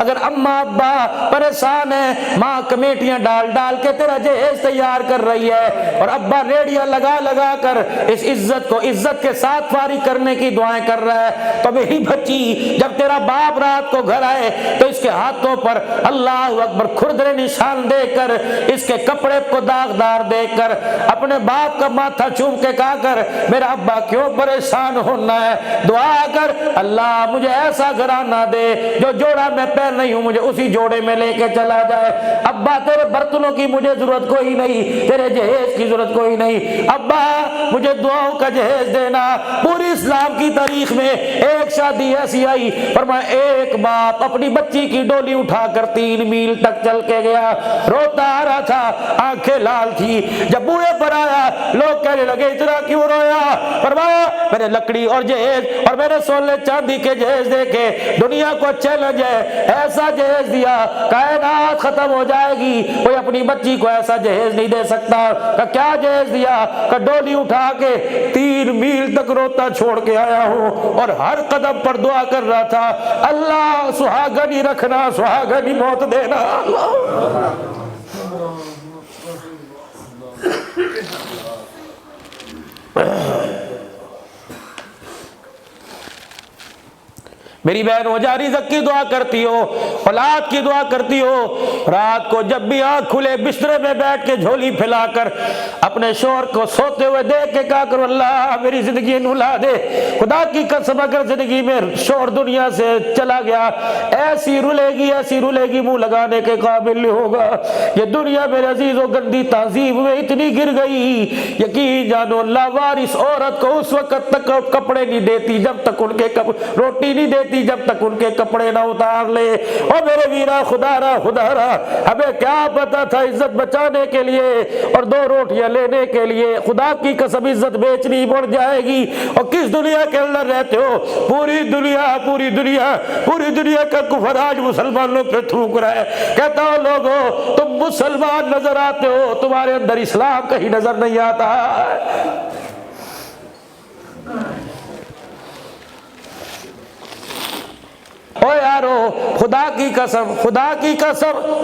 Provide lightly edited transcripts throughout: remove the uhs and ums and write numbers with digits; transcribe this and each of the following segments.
اگر اماں ابا پریشان ہیں، ماں کمیٹیاں ڈال ڈال کے تیرا جہیز تیار کر رہی ہے اور ابا ریڑیاں لگا لگا کر اس عزت کو عزت کے ساتھ فارغ کرنے کی دعائیں کر رہا ہے، تو میری بچی جب تیرا باپ رات کو گھر آئے تو اس کے ہاتھوں پر اللہ اکبر کھردرے نشان دے کر، اس کے کپڑے کو داغدار دیکھ کر اپنے باپ کا ماتھا چوم کے کہا کر میرا ابا کیوں پریشان ہونا ہے، دعا کر اللہ مجھے ایسا گھرانہ دے جو جوڑا میں پہن نہیں ہوں مجھے اسی جوڑے میں لے کے چلا جائے۔ ابا تیرے برتنوں کی مجھے ضرورت کوئی نہیں، تیرے جہیز کی ضرورت کوئی نہیں، ابا مجھے دعاؤں کا جہیز دینا۔ پوری اسلام کی تاریخ میں ایک شادی ایسی آئی، فرمایا ایک باپ اپنی بچی کی ڈولی اٹھا کر 3 میل تک چل کے گیا، روتا آ رہا تھا، آنکھیں لال تھی۔ جب بوڑھے پر آیا لوگ کہنے لگے اتنا کیوں رویا؟ فرمایا میں نے لکڑی اور جہیز اور میں نے سونے چاندی کے جہیز دے کے دنیا کو چیلنج ہے، ایسا جہیز دیا کائنات ختم ہو جائے گی، کوئی اپنی بچی کو ایسا جہیز نہیں دے سکتا۔ کہ کیا جہیز دیا؟ کہ ڈولی اٹھا کے 3 میل تک روتا چھوڑ کے آیا ہوں اور ہر قدم پر دعا کر رہا تھا اللہ سہاگنی رکھنا، سہاگنی موت دینا۔ میری بہن ہو جا رزق کی دعا کرتی ہو، اولاد کی دعا کرتی ہو، رات کو جب بھی آنکھ کھلے بسترے میں بیٹھ کے جھولی پھیلا کر اپنے شوہر کو سوتے ہوئے دیکھ کے کہا کرو اللہ میری زندگی نولا دے۔ خدا کی قسم اگر زندگی میں شوہر دنیا سے چلا گیا ایسی رولے گی منہ لگانے کے قابل نہیں ہوگا۔ یہ دنیا میرے عزیزوں گندی تہذیب میں اتنی گر گئی، یقین جانو لاوارث عورت کو اس وقت تک کپڑے نہیں دیتی جب تک ان کے روٹی نہیں دیتی جب تک ان کے کپڑے نہ اتار لے۔ اور میرے ویرا خدا را ہمیں کیا پتا تھا عزت بچانے کے لیے اور 2 روٹیاں لینے کے لیے خدا کی قسم عزت بیچنی پڑ جائے گی۔ اور کس دنیا کے اندر رہتے ہو؟ پوری دنیا کا کفر آج مسلمانوں پہ تھوک رہا ہے۔ کہتا ہوں لوگوں تم مسلمان نظر آتے ہو، تمہارے اندر اسلام کہیں نظر نہیں آتا۔ او یارو خدا کی قسم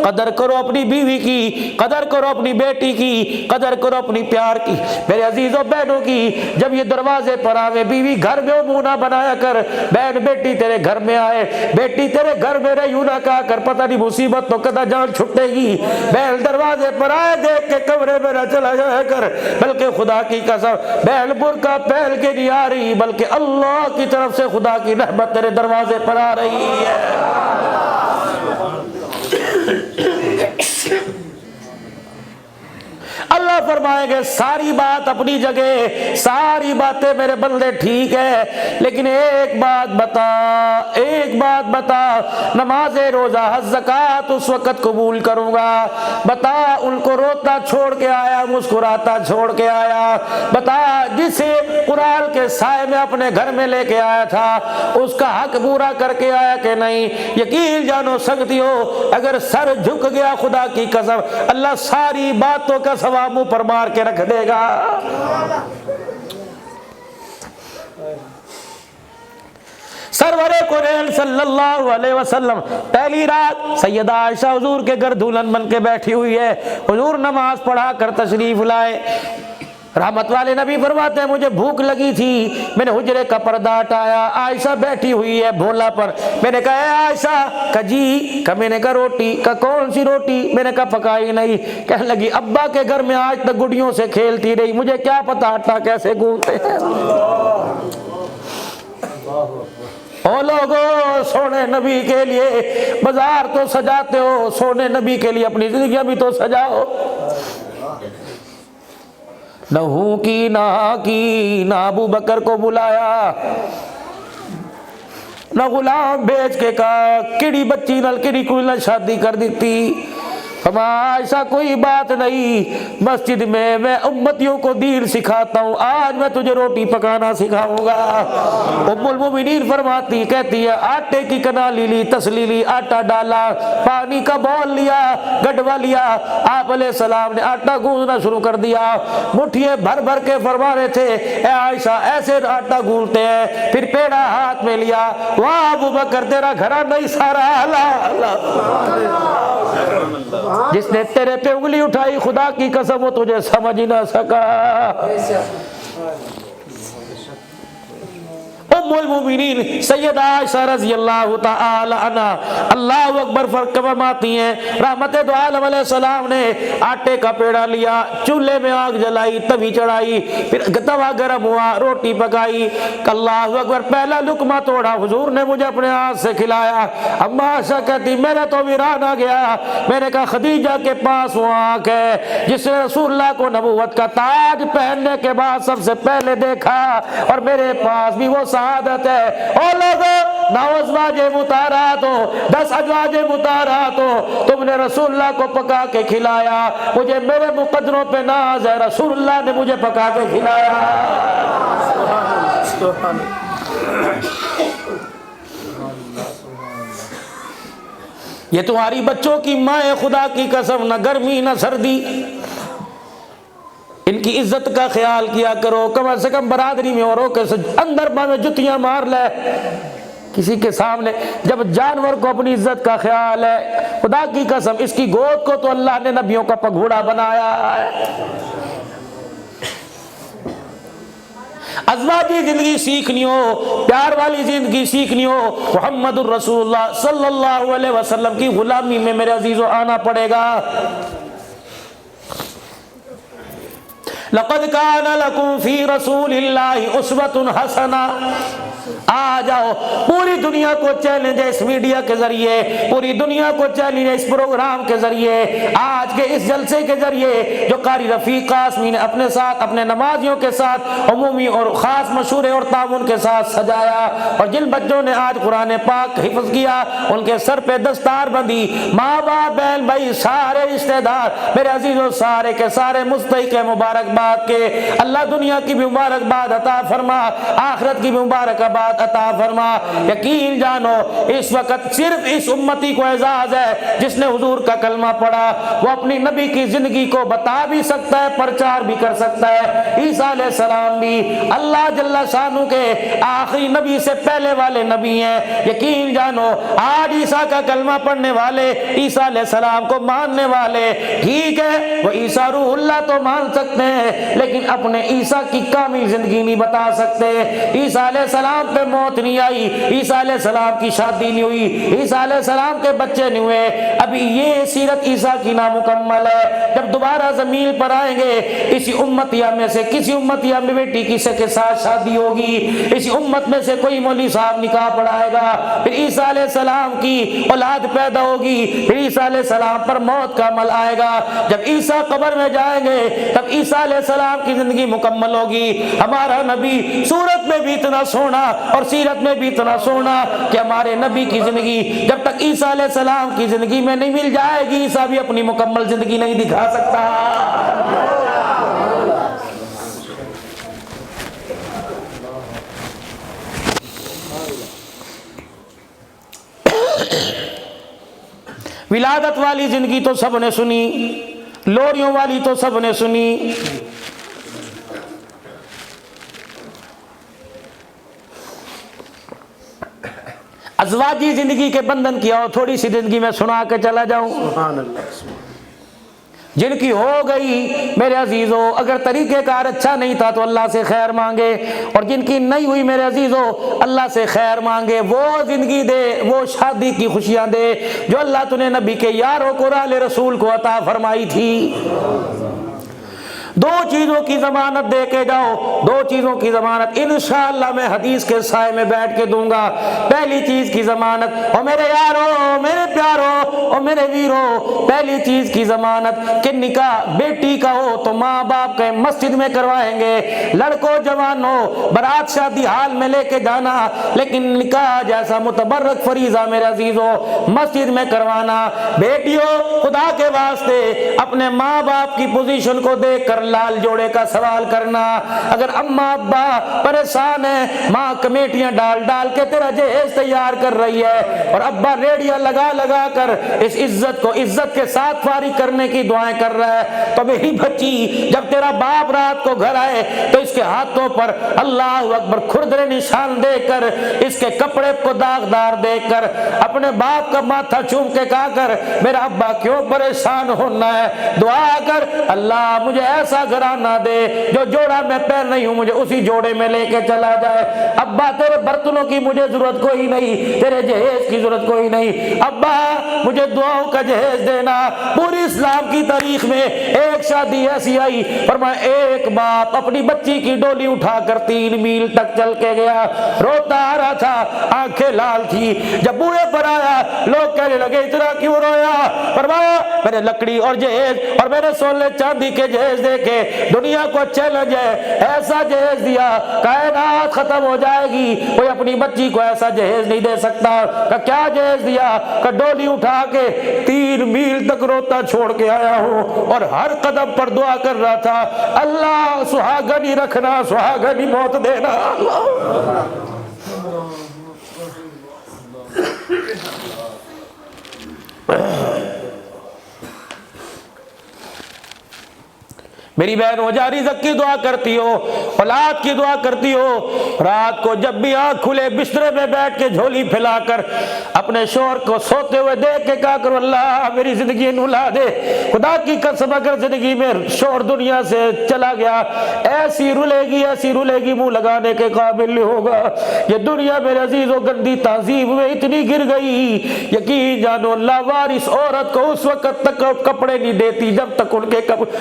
قدر کرو اپنی بیوی کی، قدر کرو اپنی بیٹی کی، قدر کرو اپنی پیار کی۔ میرے عزیزوں بہنوں کی جب یہ دروازے پر آوے بیوی گھر میں منہ نہ بنایا کر، بہن بیٹی تیرے گھر میں آئے، بیٹی تیرے گھر میں رہی نہ کہا کر پتہ نہیں مصیبت تو کدا جان چھٹے گی۔ بہن دروازے پر آئے دیکھ کے کمرے میں نہ چلا جایا کر، بلکہ خدا کی قسم بہن برقع پہن کے نہیں آ رہی بلکہ اللہ کی طرف سے خدا کی رحمت تیرے دروازے پر آ رہی ہے۔ اللہ فرمائیں گے ساری بات اپنی جگہ، ساری باتیں میرے بندے ٹھیک ہے، لیکن ایک بات بتا نماز روزہ زکوٰۃ اس وقت قبول کروں گا۔ بتا ان کو روتا چھوڑ کے آیا مسکراتا چھوڑ کے آیا، بتا جسے قرآن کے سائے میں اپنے گھر میں لے کے آیا تھا اس کا حق پورا کر کے آیا کہ نہیں؟ یقین جانو سکتی ہو اگر سر جھک گیا خدا کی قسم اللہ ساری باتوں کا ثواب منہ پر مار کے رکھ دے گا۔ سرور قرآن صلی اللہ علیہ وسلم پہلی رات سیدہ عائشہ حضور کے گھر دلہن بن کے بیٹھی ہوئی ہے، حضور نماز پڑھا کر تشریف لائے۔ رحمت والے نبی فرماتے ہیں مجھے بھوک لگی تھی، میں نے حجرے کا پردہ ہٹایا، عائشہ بیٹھی ہوئی ہے بھولا پر، میں نے کہا اے عائشہ کہ جی، کہ میں نے کہا روٹی، کہ کون سی روٹی؟ میں نے کہا پکائی نہیں۔ کہنے لگی ابا کے گھر میں آج تک گڑیوں سے کھیلتی رہی، مجھے کیا پتا آٹا کیسے گوندتے ہیں۔ او لوگوں سونے نبی کے لیے بازار تو سجاتے ہو، سونے نبی کے لیے اپنی زندگیاں بھی تو سجاؤ۔ نہ ہوں کی نہ ابو بکر کو بلایا، نہ غلام بیچ کے کہا کیڑی بچی نال کیڑی کوئی نہ شادی کر دیتی۔ ایسا کوئی بات نہیں، مسجد میں امتیوں کو دین سکھاتا ہوں، آج میں تجھے روٹی پکانا سکھاؤں گا۔ ام المؤمنین فرماتی کہتی ہے آٹے کی کنالی لی، تسلی لی، آٹا ڈالا، پانی کا بول لیا، گڈوا لیا، آپ علیہ السلام نے آٹا گوندنا شروع کر دیا، مٹھیے بھر بھر کے فرما رہے تھے اے عائشہ ایسے آٹا گوندتے ہیں، پھر پیڑا ہاتھ میں لیا، واہ ابو بکر تیرا گھرانہ نہیں سارا، اللہ جس نے تیرے پہ انگلی اٹھائی خدا کی قسم وہ تجھے سمجھ نہ سکا۔ ام المؤمنین سیدہ عائشہ رضی اللہ تعالی عنہ اللہ اکبر فرماتی ہیں رحمت دو عالم علیہ السلام نے آٹے کا پیڑا لیا، چولہے میں آگ جلائی، تبھی چڑھائی، پھر توا گرم ہوا، روٹی پکائی، اللہ اکبر پہلا لقمہ توڑا، حضور نے مجھے اپنے ہاتھ سے کھلایا۔ اما عائشہ کہتی میرا تو ویران آ گیا، میں نے کہا خدیجہ کے پاس وہ آنکھ ہے جس نے رسول اللہ کو نبوت کا تاج پہننے کے بعد سب سے پہلے دیکھا، اور میرے پاس بھی وہ سعادت ہے۔ او لوگوں 9 ازواج مطہرات ہو، 10 ازواج مطہرات ہو، تم نے رسول اللہ کو پکا کے کھلایا، مجھے میرے مقدروں پہ ناز ہے، رسول اللہ نے مجھے پکا کے کھلایا۔ یہ تمہاری بچوں کی ماں ہے، خدا کی قسم نہ گرمی نہ سردی، ان کی عزت کا خیال کیا کرو، کم از کم برادری میں اوروں کے اندر میں جتیاں مار لے کسی کے سامنے۔ جب جانور کو اپنی عزت کا خیال ہے، خدا کی قسم اس کی گود کو تو اللہ نے نبیوں کا پگھوڑا بنایا ہے۔ ازواجی زندگی سیکھنی ہو، پیار والی زندگی سیکھنی ہو، محمد الرسول اللہ صلی اللہ علیہ وسلم کی غلامی میں میرے عزیزو آنا پڑے گا۔ لقد کان لکم فی رسول اللہ اسوۃ حسنہ۔ آ جاؤ، پوری دنیا کو چیلنج ہے اس میڈیا کے ذریعے، پوری دنیا کو چیلنج ہے اس پروگرام کے ذریعے، آج کے اس جلسے کے ذریعے جو قاری رفیق قاسمی نے اپنے ساتھ اپنے نمازیوں کے ساتھ عمومی اور خاص مشورے اور تعاون کے ساتھ سجایا، اور جن بچوں نے آج قرآن پاک حفظ کیا ان کے سر پہ دستار بندھی، ماں باپ بہن بھائی سارے رشتہ دار میرے عزیزوں سارے کے سارے مستحق مبارکباد کے، اللہ دنیا کی بھی مبارکباد عطا فرما، آخرت کی بھی مبارکباد عطا فرما۔ یقین جانو اس وقت صرف اس امتی کو اعزاز ہے جس نے حضور کا کلمہ پڑھا، وہ اپنی نبی کی زندگی کو بتا بھی سکتا ہے، پرچار بھی کر سکتا ہے۔ عیسیٰ علیہ السلام بھی اللہ جل شانہ کے آخری نبی سے پہلے والے نبی ہیں۔ یقین جانو آج عیسیٰ کا کلمہ پڑھنے والے، عیسیٰ علیہ السلام کو ماننے والے، ٹھیک ہے وہ عیسیٰ روح اللہ تو مان سکتے ہیں لیکن اپنے عیسیٰ کی کامل زندگی نہیں بتا سکتے۔ عیسیٰ علیہ السلام پہ موت نہیں آئی، عیسیٰ علیہ السلام کی شادی نہیں ہوئی، عیسیٰ علیہ السلام کے بچے نہیں ہوئے، ابھی یہ سیرت عیسیٰ کی نامکمل ہے۔ جب دوبارہ زمین پر آئیں گے اسی امتیہ میں سے کسی امتیہ میں بیٹی کسی کے ساتھ شادی ہوگی، اسی امت میں سے کوئی مولوی صاحب نکاح پڑھائے گا، پھر عیسیٰ علیہ السلام کی اولاد پیدا ہوگی، پھر عیسیٰ علیہ السلام پر موت کا عمل آئے گا۔ جب عیسیٰ قبر میں جائیں گے تب عیسیٰ علیہ السلام کی زندگی مکمل ہوگی۔ ہمارا نبی صورت میں بھی اتنا سونا اور سیرت میں بھی اتنا سونا کہ ہمارے نبی کی زندگی جب تک عیسیٰ علیہ السلام کی زندگی میں نہیں مل جائے گی، عیسیٰ بھی اپنی مکمل زندگی نہیں دکھا سکتا۔ ولادت والی زندگی تو سب نے سنی، لوریوں والی تو سب نے سنی، ازواجی زندگی کے بندھن کی اور تھوڑی سی زندگی میں سنا کے چلا جاؤں۔ سبحان اللہ۔ جن کی ہو گئی میرے عزیزو اگر طریقہ کار اچھا نہیں تھا تو اللہ سے خیر مانگے، اور جن کی نہیں ہوئی میرے عزیزو اللہ سے خیر مانگے، وہ زندگی دے، وہ شادی کی خوشیاں دے جو اللہ تو نے نبی کے یاروں کو رال رسول کو عطا فرمائی تھی۔ دو چیزوں کی ضمانت دے کے جاؤ، دو چیزوں کی ضمانت انشاءاللہ میں حدیث کے سائے میں بیٹھ کے دوں گا۔ پہلی چیز کی ضمانت، او میرے یارو، میرے پیارو، اور میرے ویرو پہلی چیز کی ضمانت کہ نکاح بیٹی کا ہو تو ماں باپ کے مسجد میں کروائیں گے، لڑکوں جوانوں برات شادی حال میں لے کے جانا، لیکن نکاح جیسا متبرک فریضہ میرے عزیزو مسجد میں کروانا۔ بیٹیوں خدا کے واسطے اپنے ماں باپ کی پوزیشن کو دیکھ کر لال جوڑے کا سوال کرنا۔ اگر اماں ابا پریشان ہیں، ماں کمیٹیاں ڈال ڈال کے تیرا جہیز تیار کر رہی ہے اور ابا ریڑیاں لگا لگا کر اس عزت کو عزت کے ساتھ فارغ کرنے کی دعائیں کر رہا ہے، تو میری بچی جب تیرا باپ رات کو گھر آئے تو اس کے ہاتھوں پر اللہ اکبر کھردرے نشان دے کر، اس کے کپڑے کو داغدار دیکھ کر اپنے باپ کا ماتھا چوم کے کہا کر میرا ابا کیوں پریشان ہونا ہے، دعا کر اللہ مجھے ایسا گھرانہ دے جو جوڑا میں پہن نہیں ہوں مجھے اسی جوڑے میں لے کے چلا جائے۔ ابا تیرے برتنوں کی مجھے ضرورت کوئی نہیں، تیرے جہیز کی ضرورت کوئی نہیں، ابا مجھے دعاؤں کا جہیز دینا۔ پوری اسلام کی تاریخ میں ایک شادی ایسی آئی، فرمایا ایک باپ اپنی بچی کی ڈولی اٹھا کر 3 میل تک چل کے گیا، روتا آ رہا تھا، آنکھیں لال تھی۔ جب بوئے پر آیا لوگ کہنے لگے اتنا کیوں رویا؟ فرمایا میں نے لکڑی اور جہیز اور میں نے سونے چاندی کے جہیز دیکھے، دنیا کو چیلنج ہے، ایسا جہیز دیا کائنات ختم ہو جائے گی، کوئی اپنی بچی کو ایسا جہیز نہیں دے سکتا۔ کہ کیا جہیز دیا؟ کہ ڈولی اٹھا کے 3 میل تک روتا چھوڑ کے آیا ہوں اور ہر قدم پر دعا کر رہا تھا اللہ سہاگنی رکھنا، سہاگنی موت دینا۔ میری بہن ہو جا رزق کی دعا کرتی ہو، اولاد کی دعا کرتی ہو، رات کو جب بھی آنکھ کھلے بسترے میں بیٹھ کے جھولی پھیلا کر اپنے شوہر کو سوتے ہوئے دیکھ کے کہا کرو اللہ میری زندگی نولا دے۔ خدا کی قسم اگر زندگی میں شوہر دنیا سے چلا گیا ایسی رولے گی منہ لگانے کے قابل نہیں ہوگا۔ یہ دنیا میرے عزیز و گندی تہذیب میں اتنی گر گئی، یقین جانو لاوارث عورت کو اس وقت تک کپڑے نہیں دیتی جب تک ان کے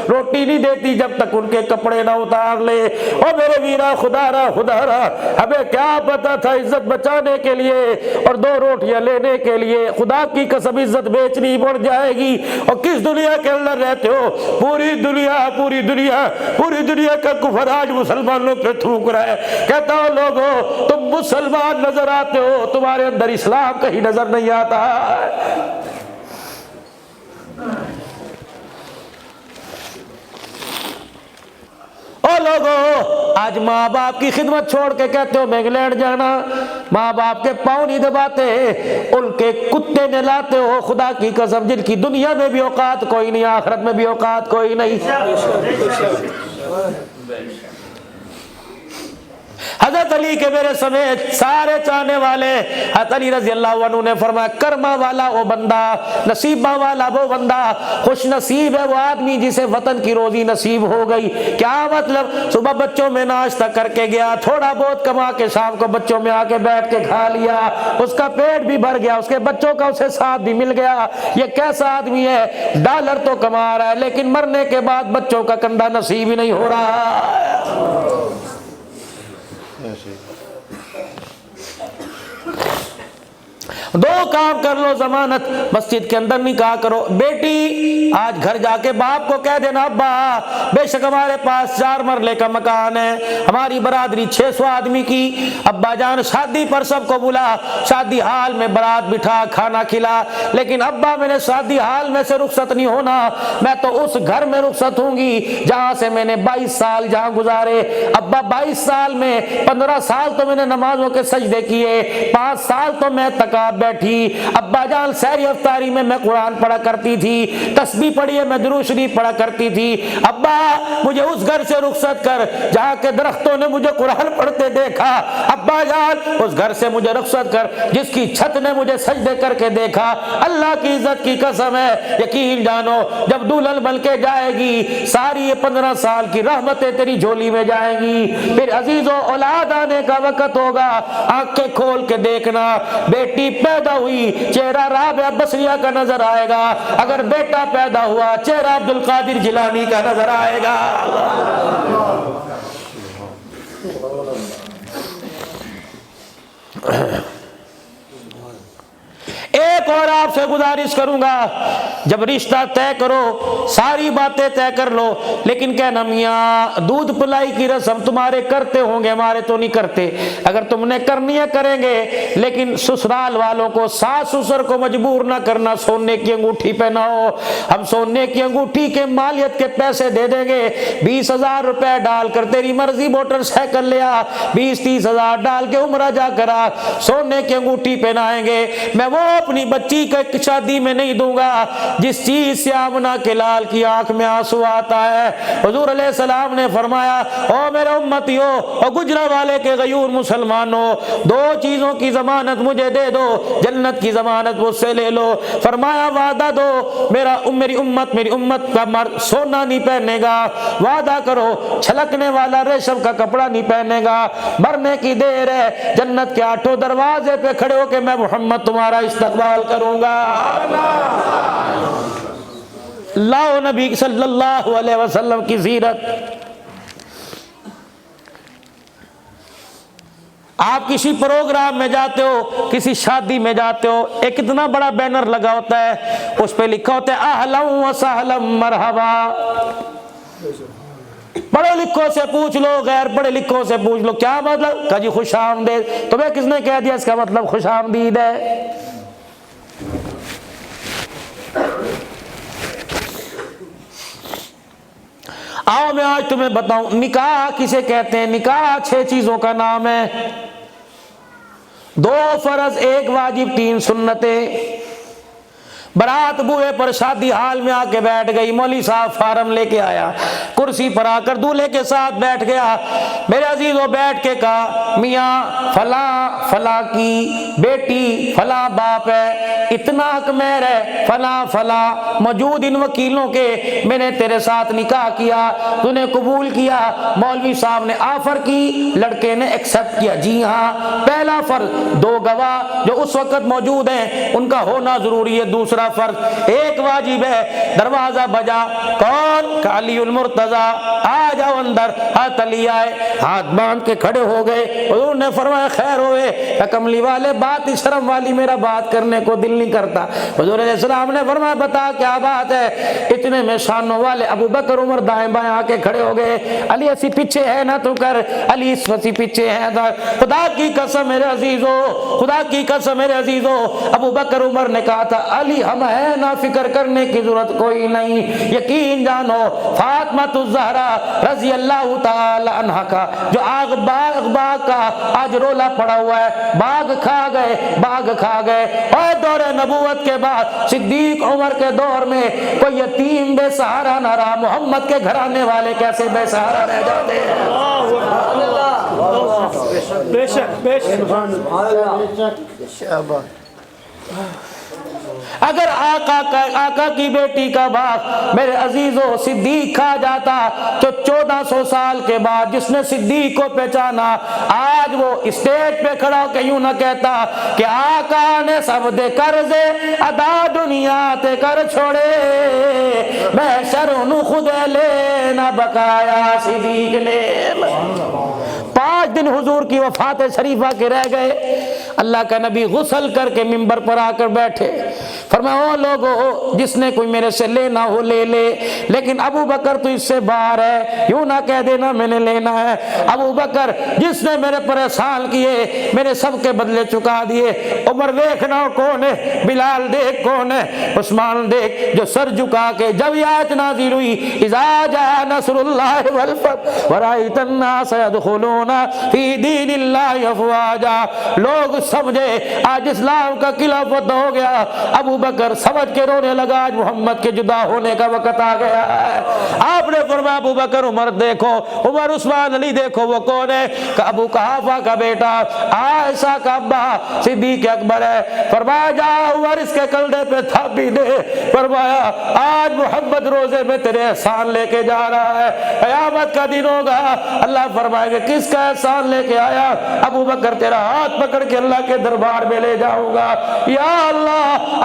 روٹی نہیں دیتی جب تک ان کے کپڑے نہ اتار لے۔ اور میرے ویرا خدا را ہمیں کیا پتا تھا عزت بچانے کے لیے اور 2 روٹیاں لینے کے لیے خدا کی قسم عزت بیچنی پڑ جائے گی۔ اور کس دنیا کے اندر رہتے ہو؟ پوری دنیا کا کفر آج مسلمانوں پہ تھوک رہا ہے۔ کہتا ہوں لوگوں تم مسلمان نظر آتے ہو، تمہارے اندر اسلام کہیں نظر نہیں آتا۔ او لوگوں آج ماں باپ کی خدمت چھوڑ کے کہتے ہو میں انگلینڈ جانا، ماں باپ کے پاؤں نہیں دباتے، ان کے کتے نہلاتے ہو۔ خدا کی قسم جن کی دنیا میں بھی اوقات کوئی نہیں، آخرت میں بھی اوقات کوئی نہیں۔ حضرت علی کے میرے سمیت سارے چاہنے والے حضرت علی رضی اللہ عنہ نے فرمایا کرما والا وہ بندہ، نصیبہ والا وہ بندہ، خوش نصیب ہے وہ آدمی جسے وطن کی روزی نصیب ہو گئی۔ کیا مطلب؟ صبح بچوں میں ناشتہ کر کے گیا، تھوڑا بہت کما کے شام کو بچوں میں آ کے بیٹھ کے کھا لیا، اس کا پیٹ بھی بھر گیا، اس کے بچوں کا اسے ساتھ بھی مل گیا۔ یہ کیسا آدمی ہے؟ ڈالر تو کما رہا ہے لیکن مرنے کے بعد بچوں کا کنڈا نصیب ہی نہیں ہو رہا۔ دو کام کر لو ضمانت، مسجد کے اندر نکاح کرو۔ بیٹی آج گھر جا کے باپ کو کہہ دینا ابا بے شک ہمارے پاس 4 مرلے کا مکان ہے، ہماری برادری 600 آدمی کی، ابا جان شادی پر سب کو بلا، شادی حال میں برات بٹھا کھانا کھلا، لیکن ابا میں نے شادی حال میں سے رخصت نہیں ہونا، میں تو اس گھر میں رخصت ہوں گی جہاں سے میں نے 22 سال جہاں گزارے۔ ابا 22 سال میں 15 سال تو میں نے نمازوں کے سجدے کیے، 5 سال تو میں تکاب بیٹھی، ابا جان سحری افطاری میں قرآن پڑھا کرتی تھی، تسبیح پڑھیے میں درود شریف پڑھا کرتی تھی۔ ابا مجھے اس گھر سے رخصت کر جہاں کے درختوں نے مجھے قرآن پڑھتے دیکھا، ابا جان اس گھر سے مجھے رخصت کر جس کی چھت نے مجھے سجدے کر کے دیکھا۔ اللہ کی عزت کی قسم ہے یقین جانو جب دلہن بن کے جائے گی ساری یہ 15 سال کی رحمتیں تیری جھولی میں جائیں گی، پھر عزیزو اولاد آنے کا وقت ہوگا، آنکھیں کھول کے دیکھنا، بیٹی پیدا ہوئی چہرہ رابعہ بصریہ کا نظر آئے گا، اگر بیٹا پیدا ہوا چہرہ عبد القادر جیلانی کا نظر آئے گا۔ ایک اور آپ سے گزارش کروں گا، جب رشتہ طے کرو ساری باتیں طے کر لو، لیکن کہنا میاں دودھ پلائی کی رسم تمہارے کرتے ہوں گے، ہمارے تو نہیں کرتے، اگر تم نے کرنی ہے کریں گے، لیکن سسرال والوں کو ساس سسر کو مجبور نہ کرنا سونے کی انگوٹھی پہناؤ، ہم سونے کی انگوٹھی کے مالیت کے پیسے دے دیں گے، 20,000 روپے ڈال کر تیری مرضی موٹر سائیکل لیا، 20-30,000 ڈال کے عمرہ جا کرا، سونے کی انگوٹھی پہنائیں گے، میں وہ اپنی بچی کا شادی میں نہیں دوں گا جس چیز سے آمنہ کے لال کی آنکھ میں آنسو آتا ہے۔ حضور علیہ السلام نے فرمایا او میرے امتیوں اور گجرانوالے کے غیور مسلمانوں، 2 چیزوں کی ضمانت مجھے دے دو، جنت کی ضمانت مجھ سے لے لو۔ فرمایا وعدہ دو میری امت کا مرد سونا نہیں پہنے گا، وعدہ کرو چھلکنے والا ریشم کا کپڑا نہیں پہنے گا، مرنے کی دیر ہے جنت کے 8 دروازے پہ کھڑے ہو کے میں محمد تمہارا استقبال کروں گا۔ لاؤ نبی صلی اللہ علیہ وسلم کی سیرت۔ آپ کسی پروگرام میں جاتے ہو، کسی شادی میں جاتے ہو، ایک اتنا بڑا بینر لگا ہوتا ہے، اس پہ لکھا ہوتا ہے اہلا و سہلا مرحبا۔ پڑھے لکھوں سے پوچھ لو، غیر پڑھے لکھوں سے پوچھ لو کیا مطلب، کہا جی خوش آمدید، تمہیں کس نے کہہ دیا اس کا مطلب خوش آمدید ہے؟ آؤ میں آج تمہیں بتاؤں نکاح کسے کہتے ہیں۔ نکاح 6 چیزوں کا نام ہے، 2 فرض 1 واجب 3 سنتیں۔ برات بوئے پر شادی حال میں آ کے بیٹھ گئی، مولوی صاحب فارم لے کے آیا، کرسی پر آ کر دولہے کے ساتھ بیٹھ گیا، میرے عزیزوں بیٹھ کے کہا میاں فلاں فلاں کی بیٹی فلاں باپ ہے، اتنا حق مہر ہے فلاں فلاں، موجود ان وکیلوں کے میں نے تیرے ساتھ نکاح کیا، تو نے قبول کیا۔ مولوی صاحب نے آفر کی، لڑکے نے ایکسپٹ کیا، جی ہاں۔ پہلا فرض 2 گواہ جو اس وقت موجود ہیں ان کا ہونا ضروری ہے، دوسرا فرض 1 واجب ہے۔ دروازہ بجا، کون؟ علی المرتضی، آ جاؤ اندر۔ ہاتھ علی آئے، ہاتھ باندھ کے کھڑے ہو گئے، حضور نے فرمایا خیر ہوئے، کہ کملی والے بات شرم والی، میرا بات کرنے کو دل نہیں کرتا۔ حضور علیہ السلام نے فرمایا بتا کیا بات ہے؟ اتنے میں شانوں والے ابو بکر عمر دائیں بائیں آ کے کھڑے ہو گئے، علی اسی پیچھے ہے نہ تو کر، علی اسی پیچھے ہے نہ۔ خدا کی قسم میرے عزیزو، خدا کی قسم میرے عزیزو، ابو بکر عمر نے کہا تھا علی ہم ہے نا، فکر کرنے کی ضرورت کوئی نہیں، یقین جانو فاطمہ الزہرا رضی اللہ تعالی عنہ کا جو باغ کا آج رولا پڑا ہوا ہے، باغ کھا گئے۔ اور دور نبوت کے بعد صدیق عمر کے دور میں کوئی یتیم بے سہارا نہ رہا، محمد کے گھرانے والے کیسے بے سہارا رہ جاتے ہیں؟ بے شک۔ اگر آقا کی بیٹی کا باپ میرے عزیزو صدیق کھا جاتا تو 1400 سال کے بعد جس نے صدیق کو پہچانا آج وہ اسٹیج پہ کھڑا ہو کے یوں نہ کہتا کہ آقا نے سب دے قرضے ادا دنیا تے کر چھوڑے، محشر انہوں خود لینا بقایا صدیق نے۔ 5 دن حضور کی وفات شریفہ کے رہ گئے، اللہ کا نبی غسل کر کے منبر پر آ کر بیٹھے، فرمایا او لوگو جس نے کوئی میرے سے لینا ہو لے لے، لیکن ابو بکر تو اس سے باہر ہے، یوں نہ کہہ دینا میں نے لینا ہے۔ ابو بکر جس نے میرے پر احسان کیے، میرے سب کے بدلے چکا دیے، عمر دیکھنا کون ہے، بلال دیکھ کون ہے، عثمان دیکھ جو سر جھکا کے جب یہ آیت نازل ہوئی اذا جاء نصر اللہ والفتح ورأیت الناس يدخلون فی دین اللہ افواجا، لوگ سمجھے آج اسلام کا قلعہ فتح ہو گیا۔ ابو بکر سمجھ کے رونے لگا آج محمد کے جدا ہونے کا وقت آ گیا ہے۔ آپ نے فرمایا ابو بکر عمر دیکھو، عمر عثمان علی دیکھو وہ کون ہے؟ کہ ابو قحافہ کا بیٹا عائشہ کا ابا صدیق اکبر ہے۔ فرمایا جا عمر اس کے کلڑے پہ تھاپی دے، فرمایا آج محمد روزے میں تیرے احسان لے کے جا رہا ہے، قیامت کا دن ہوگا اللہ فرمائے گا کس کا احسان لے کے آیا؟ ابو بکر تیرا ہاتھ پکڑ کے اللہ کے دربار میں لے جاؤں گا، یا اللہ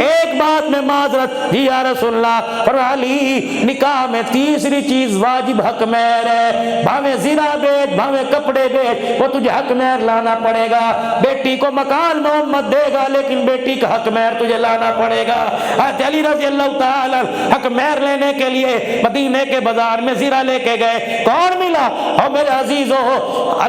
ایک بات میں معذرت، جی یا رسول اللہ، فرمایا علی نکاح میں تیسری چیز واجب حق مہر ہے، بھاوے زنا بیچ بھاوے کپڑے بیچ، وہ تجھے حق مہر لانا پڑے گا۔ بیٹی کو مکان محمد دے گا لیکن بیٹی کا حق مہر تجھے لانا پڑے گا۔ حضرت علی رضی اللہ تعالی حق مہر لینے کے لیے مدینے کے بازار میں زیرہ لے کے گئے، کون ملا؟ اور میرے عزیزو،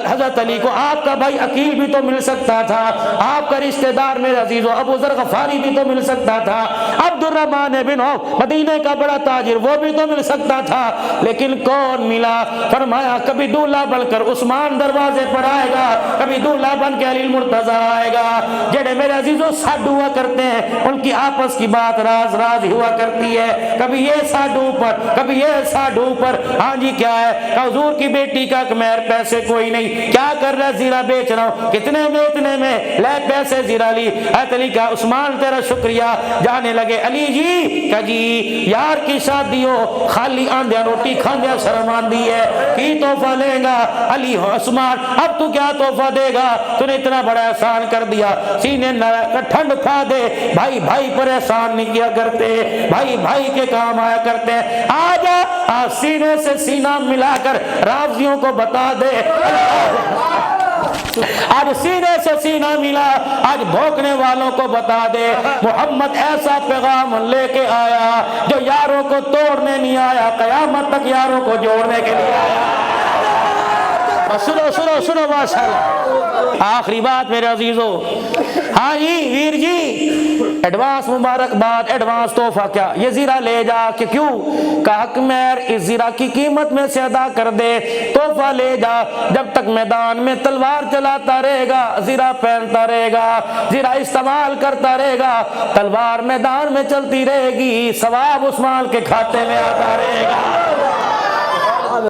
حضرت علی کو آپ کا بھائی عقیل بھی تو مل سکتا تھا، آپ کا رشتہ دار میرے عزیزو ابو ذر غفاری بھی تو مل سکتا تھا، عبد الرحمن بن عوف مدینے کا بڑا تاجر وہ بھی تو مل سکتا تھا، لیکن کون ملا؟ فرمایا کبھی دولہا بن کر عثمان دروازے پر آئے گا، کبھی دولہا بن کے علی المرتضی آئے گا۔ جڑے میرے عزیزو ساڈ ہوا کرتے ہیں ان کی آپس کی بات راز راز ہی ہوا کرتی ہے، کبھی یہ ساڈ اوپر کبھی یہ ساڈ اوپر۔ ہاں جی کیا ہے کہ حضور کی بیٹی کا مہر پیسے کوئی نہیں، کیا کر رہا ہے؟ زیرہ بیچ رہا ہوں، کتنے میں؟ اتنے میں، لے پیسے زیرہ لی۔ حضرت علی کا عثمان تیرا شکریہ، جانے لگے۔ علی جی کہ جی یار کی شادی ہو، خالی آندیا روٹی کھاندیا شرم آندی ہے، کی تحفہ لے گا؟ علی عثمان اب تو کیا تحفہ دے گا؟ تو نے اتنا بڑا احسان کر دیا، سینے ٹھنڈ کھا دے، بھائی بھائی پر احسان نہیں کیا کرتے، بھائی بھائی کے کام آیا کرتے ہیں۔ آجا سینے سے سینہ ملا کر رافضیوں کو بتا دے، آج سینے سے سینہ ملا، آج بھوکنے والوں کو بتا دے، محمد ایسا پیغام لے کے آیا جو یاروں کو توڑنے نہیں آیا، قیامت تک یاروں کو جوڑنے کے لیے آیا۔ سنو سنو سنو ماشاءاللہ، آخری بات میرے عزیزو، ہاں جی ویر جی ایڈوانس مبارکباد، ایڈوانس تحفہ کیا؟ یہ زیرہ لے جا کہ کیوں؟ کہ حق مہر اس زیرہ کی قیمت میں سے ادا کر دے، تحفہ لے جا، جب تک میدان میں تلوار چلاتا رہے گا، زیرہ پہنتا رہے گا، زیرہ استعمال کرتا رہے گا، تلوار میدان میں چلتی رہے گی، ثواب عثمان کے کھاتے میں آتا رہے گا۔